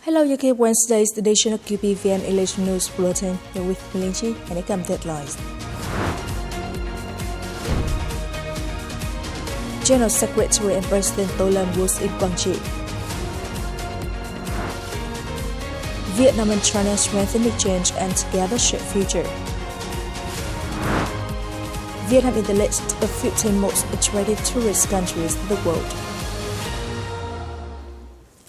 Hello, UK Wednesday's edition of QPVN English News Bulletin. You're with Melinchi and it comes headlines. General Secretary and President Tolam was in Guangxi. Vietnam and China strengthen exchange and together shape future. Vietnam in the list of 15 most attractive tourist countries in the world.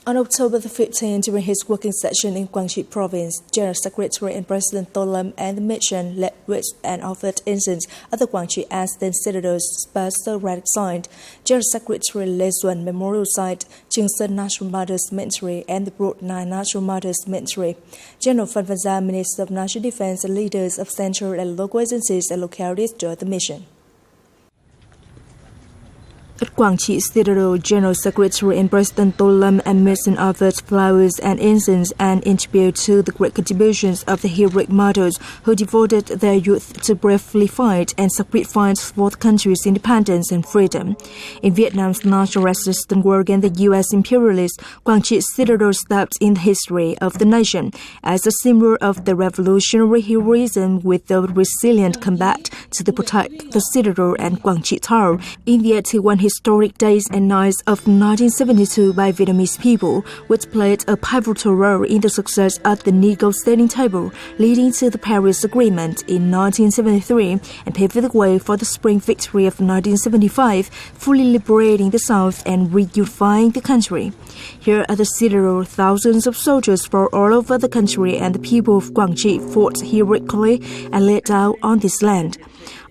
On October the 15th, during his working session in Guangxi Province, General Secretary and President Tolam and the mission led with and offered incense at the Guangxi as then Citadel's special relic site, General Secretary Lê Duẩn Memorial Site, Trường Sơn National Martyrs Cemetery, and the Broad Nine National Martyrs Cemetery. General Phan Văn Gia, Minister of National Defense, and leaders of central and local agencies and localities joined the mission. At Guangxi Citadel, General Secretary and President Tolam and mission offered flowers and incense and in tribute to the great contributions of the heroic martyrs who devoted their youth to bravely fight and sacrifice for the country's independence and freedom. In Vietnam's national resistance war against the U.S. imperialists, Guangxi Citadel stepped in the history of the nation as a symbol of the revolutionary heroism with the resilient combat to protect the Citadel and Guangxi Tower in the 81 historic days and nights of 1972 by Vietnamese people, which played a pivotal role in the success at the negotiating table, leading to the Paris Agreement in 1973 and paved the way for the spring victory of 1975, fully liberating the South and reunifying the country. Here at the Citadel, thousands of soldiers from all over the country and the people of Guangxi fought heroically and laid down on this land.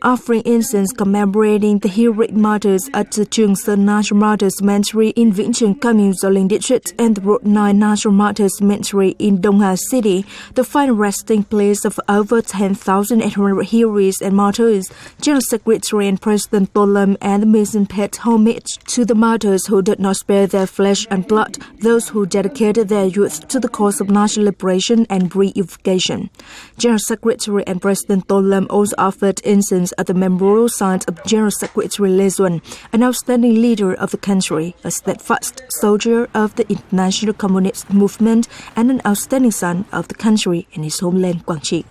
Offering incense commemorating the heroic martyrs at the Trường Sơn National Martyrs Cemetery in Vĩnh Trường Commune, Linh District, and the Broad Nine National Martyrs Cemetery in Đông Hà City, the final resting place of over 10,800 heroes and martyrs, General Secretary and President Tolam and the mission paid homage to the martyrs who did not spare their flesh and blood, those who dedicated their youth to the cause of national liberation and reunification. General Secretary and President Tolam also offered incense at the memorial site of General Secretary Lê Duẩn, an outstanding leader of the country, a steadfast soldier of the international communist movement, and an outstanding son of the country in his homeland, Guangxi.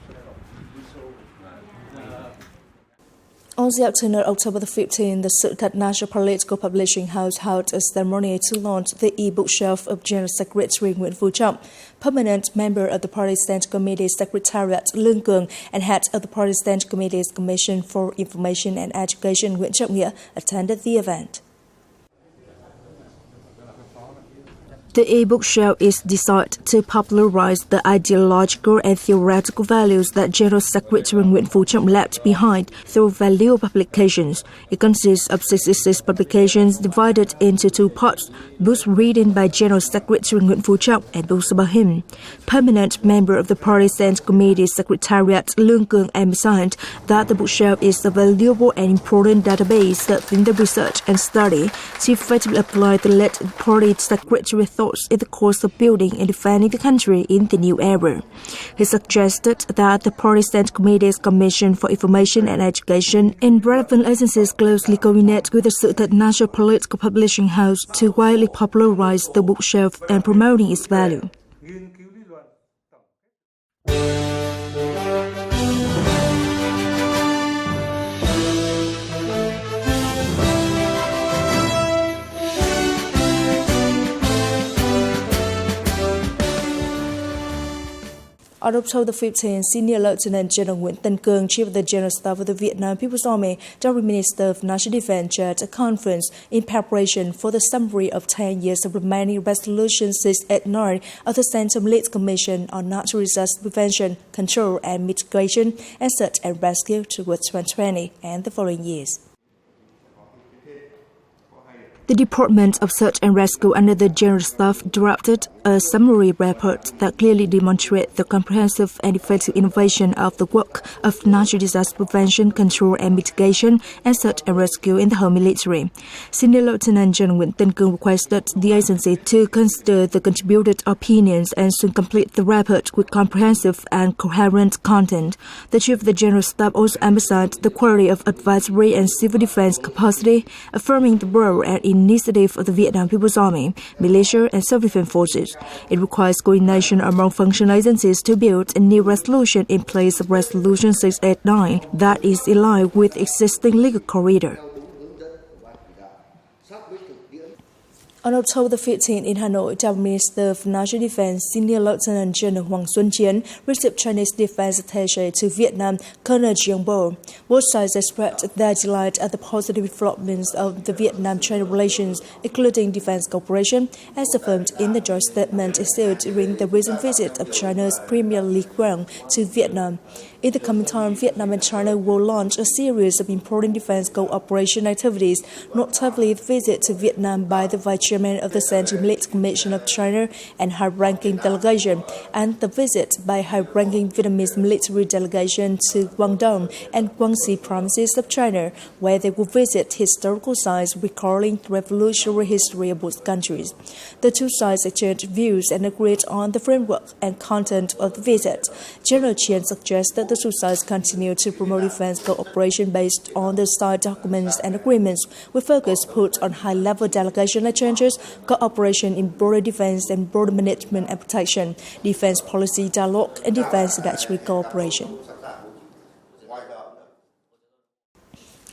On the afternoon of October the 15th, the Sự Thật National Political Publishing House held a ceremony to launch the e-bookshelf of General Secretary Nguyễn Phú Trọng. Permanent member of the Party Central Committee Secretariat Lương Cường and head of the Party Central Committee's Commission for Information and Education Nguyễn Trọng Nghĩa attended the event. The e-bookshelf is designed to popularize the ideological and theoretical values that General Secretary Nguyễn Phú Trọng left behind through valuable publications. It consists of 66 publications divided into two parts, books written by General Secretary Nguyễn Phú Trọng and books about him. Permanent member of the Party Central Committee Secretariat Lương Cường emphasized that the bookshelf is a valuable and important database serving the research and study to effectively apply the late Party Secretary thought in the course of building and defending the country in the new era. He suggested that the Party Central Committee's Commission for Information and Education and relevant agencies closely coordinate with the Sự Thật National Political Publishing House to widely popularize the bookshelf and promoting its value. On October 15, Senior Lieutenant General Nguyễn Tân Cương, Chief of the General Staff of the Vietnam People's Army, Deputy Minister of National Defense, chaired a conference in preparation for the summary of 10 years of remaining Resolution 689 of the Central Lead Commission on Natural Disaster Prevention, Control and Mitigation, and Search and Rescue towards 2020 and the following years. The Department of Search and Rescue under the General Staff drafted a summary report that clearly demonstrates the comprehensive and effective innovation of the work of natural disaster prevention, control and mitigation, and search and rescue in the whole military. Senior Lieutenant General Nguyễn Tân Cương requested the agency to consider the contributed opinions and soon complete the report with comprehensive and coherent content. The Chief of the General Staff also emphasized the quality of advisory and civil defense capacity, affirming the role and initiative of the Vietnam People's Army, militia and self-defense forces. It requires coordination among functional agencies to build a new resolution in place of Resolution 689 that is in line with existing legal corridor. On October 15 in Hanoi, Deputy Minister of National Defense, Senior Lieutenant General Hoàng Xuân Chiến, received Chinese Defense Attaché to Vietnam, Colonel Giang Bo. Both sides expressed their delight at the positive developments of the Vietnam-China relations, including defense cooperation, as affirmed in the joint statement issued during the recent visit of China's Premier Li QUANG to Vietnam. In the coming time, Vietnam and China will launch a series of important defense cooperation activities, notably the visit to Vietnam by the Vice Chairman of the Central Military Commission of China and high-ranking delegation, and the visit by high-ranking Vietnamese military delegation to Guangdong and Guangxi provinces of China, where they will visit historical sites recalling the revolutionary history of both countries. The two sides exchanged views and agreed on the framework and content of the visit. General Chien suggested the two sides continue to promote defense cooperation based on the side documents and agreements, with focus put on high-level delegation exchanges, cooperation in border defense and border management and protection, defense policy dialogue, and defense industry cooperation.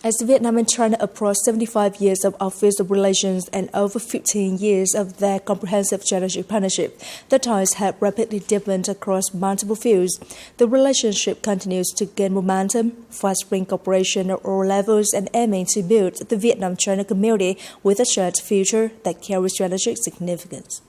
As Vietnam and China approach 75 years of official relations and over 15 years of their comprehensive strategic partnership, the ties have rapidly deepened across multiple fields. The relationship continues to gain momentum, fostering cooperation at all levels and aiming to build the Vietnam-China community with a shared future that carries strategic significance.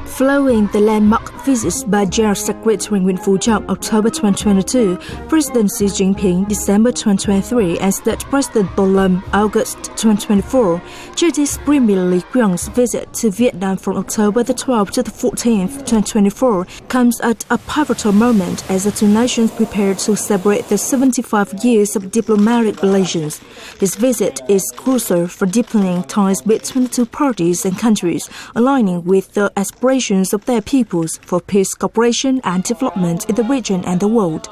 Following the landmark visits by General Secretary Nguyễn Phú Trọng October 2022, President Xi Jinping December 2023, and State President Tô Lâm August 2024, Chinese Premier Li QUANG's visit to Vietnam from October the 12th to the 14th, 2024, comes at a pivotal moment as the two nations prepare to celebrate the 75 years of diplomatic relations. This visit is crucial for deepening ties between the two parties and countries, aligning with the aspirations of their peoples for peace, cooperation, and development in the region and the world.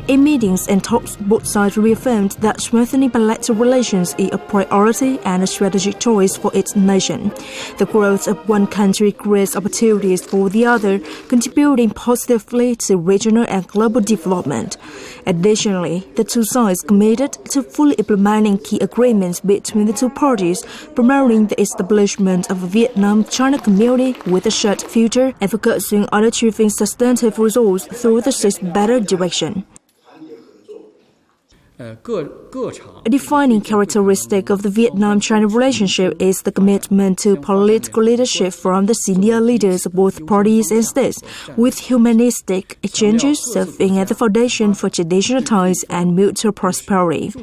In meetings and talks, both sides reaffirmed that strengthening bilateral relations is a priority and a strategic choice for each nation. The growth of one country creates opportunities for the other, contributing positively to regional and global development. Additionally, the two sides committed to fully implementing key agreements between the two parties, promoting the establishment of a Vietnam-China community with a shared future and focusing on achieving sustainable results through the sixth better direction. A defining characteristic of the Vietnam-China relationship is the commitment to political leadership from the senior leaders of both parties and states, with humanistic exchanges serving as the foundation for traditional ties and mutual prosperity.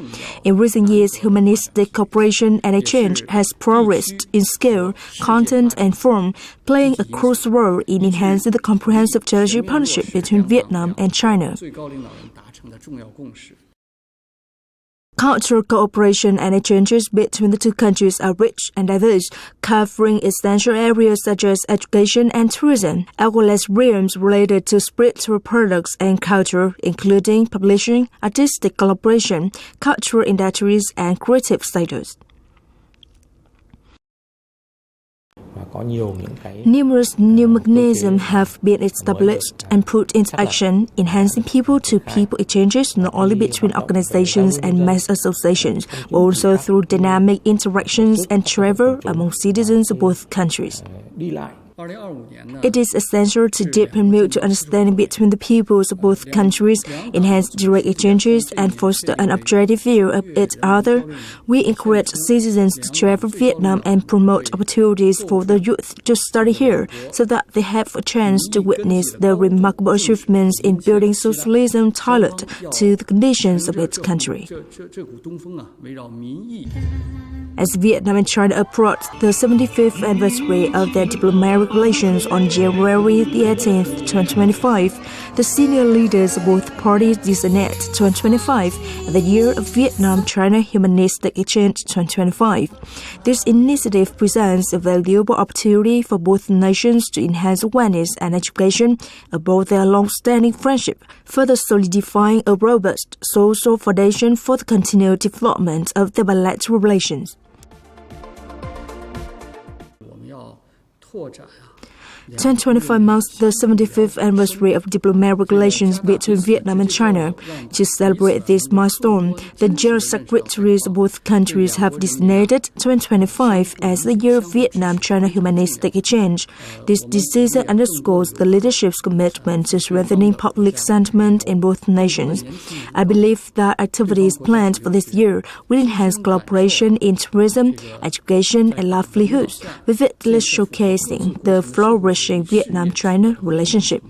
In recent years, humanistic cooperation and exchange has progressed in scale, content, and form, playing a crucial role in enhancing the comprehensive strategic partnership between Vietnam and China. Cultural cooperation and exchanges between the two countries are rich and diverse, covering essential areas such as education and tourism, as well as realms related to spiritual products and culture, including publishing, artistic collaboration, cultural industries, and creative status. Numerous new mechanisms have been established and put into action, enhancing people-to-people exchanges not only between organizations and mass associations, but also through dynamic interactions and travel among citizens of both countries. It is essential to deepen mutual understanding between the peoples of both countries, enhance direct exchanges, and foster an objective view of each other. We encourage citizens to travel to Vietnam and promote opportunities for the youth to study here, so that they have a chance to witness the remarkable achievements in building socialism tailored to the conditions of its country. As Vietnam and China approach the 75th anniversary of their diplomatic relations on January the 18th, 2025, the senior leaders of both parties designated 2025 as the Year of Vietnam-China Humanistic Exchange 2025. This initiative presents a valuable opportunity for both nations to enhance awareness and education about their long-standing friendship, further solidifying a robust social foundation for the continued development of their bilateral relations. 1025 marks the 75th anniversary of diplomatic relations between Vietnam and China. To celebrate this milestone, the General Secretaries of both countries have designated 2025 as the year of Vietnam-China humanistic exchange. This decision underscores the leadership's commitment to strengthening public sentiment in both nations. I believe that activities planned for this year will enhance cooperation in tourism, education, and livelihoods, vividly showcasing the flourishing Vietnam-China relationship.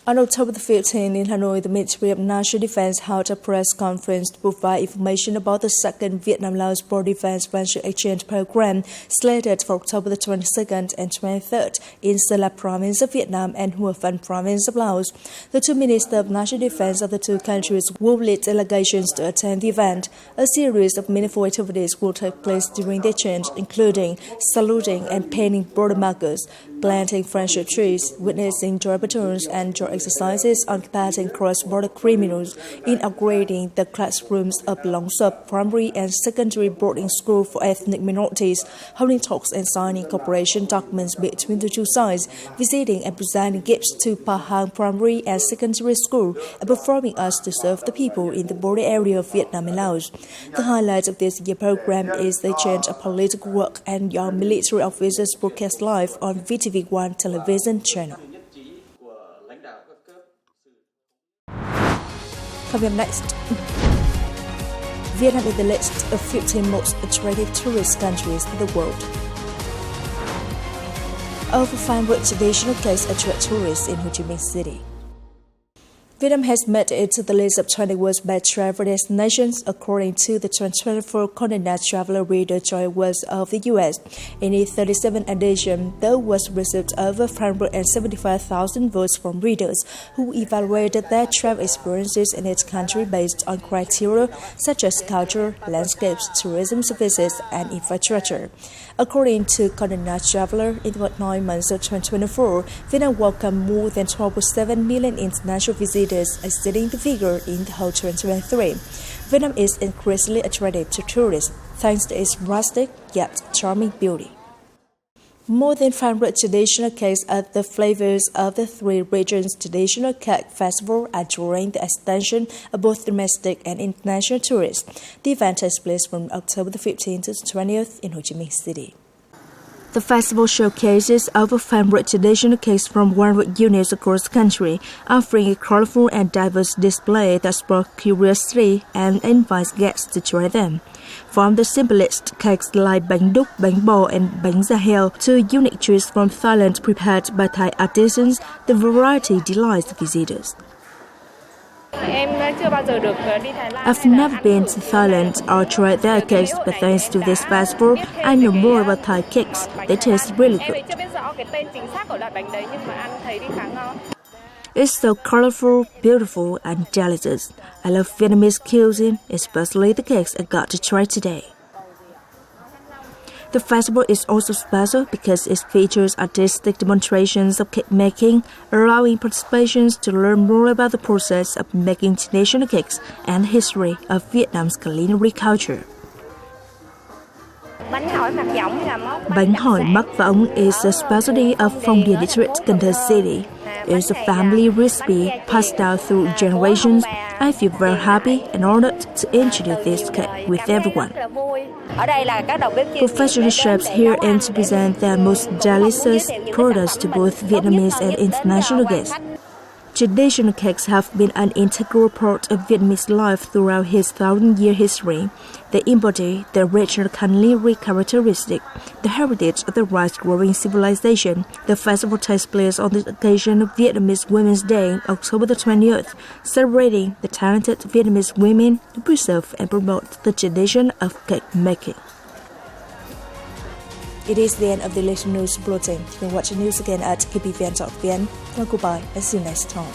On October 15 in Hanoi, the Ministry of National Defense held a press conference to provide information about the second Vietnam-Laos Broad Defense Friendship Exchange Program slated for October the 22nd and 23rd in Sa-La Province of Vietnam and Hua Phan Province of Laos. The two Ministers of National Defense of the two countries will lead delegations to attend the event. A series of meaningful activities will take place during the exchange, including saluting and painting border markers, planting friendship trees, witnessing joint battalions and joint exercises on combating cross-border criminals, in upgrading the classrooms of Long Sup Primary and Secondary Boarding School for ethnic minorities, holding talks and signing cooperation documents between the two sides, visiting and presenting gifts to Pa Hang Primary and Secondary School, and performing acts to serve the people in the border area of Vietnam and Laos. The highlight of this year program is the exchange of political work and young military officers broadcast live on VTV1 television channel. Coming up next, Vietnam is the list of 15 most attractive tourist countries in the world. Over 500 traditional cakes attract tourists in Ho Chi Minh City. Vietnam has made it to the list of 20 world's best travel destinations, according to the 2024 Condé Nast Traveler Reader Choice Awards of the U.S. In its 37th edition, the awards received over 575,000 votes from readers who evaluated their travel experiences in each country based on criteria such as culture, landscapes, tourism services, and infrastructure. According to Condé Nast Traveler, in the 9 months of 2024, Vietnam welcomed more than 12.7 million international visitors, exceeding the figure in the whole 2023. Vietnam is increasingly attractive to tourists thanks to its rustic yet charming beauty. More than 500 traditional cakes are the flavors of the three regions' traditional cake festival are drawing the attention of both domestic and international tourists. The event takes place from October the 15th to the 20th in Ho Chi Minh City. The festival showcases over 500 traditional cakes from 100 units across the country, offering a colorful and diverse display that sparks curiosity and invites guests to try them. From the simplest cakes like bánh đúc, bánh bò, and bánh da heo to unique treats from Thailand prepared by Thai artisans, the variety delights visitors. I've never been to Thailand or tried their cakes, but thanks to this festival, I know more about Thai cakes. They taste really good. It's so colorful, beautiful, and delicious. I love Vietnamese cuisine, especially the cakes I got to try today. The festival is also special because it features artistic demonstrations of cake making, allowing participants to learn more about the process of making traditional cakes and the history of Vietnam's culinary culture. Bánh hỏi mắc và ống is a specialty of Phong Điền district, Cần Thơ City. It's a family recipe passed down through generations. I feel very happy and honored to introduce this cake with everyone. Professional chefs here aim to present their most delicious products to both Vietnamese and international guests. Traditional cakes have been an integral part of Vietnamese life throughout its 1,000-year history. They embody the regional culinary characteristic, the heritage of the rice-growing civilization. The festival takes place on the occasion of Vietnamese Women's Day, October the 20th, celebrating the talented Vietnamese women to preserve and promote the tradition of cake making. It is the end of the latest news bulletin. You can watch the news again at QPVN.vn. Goodbye and see you next time.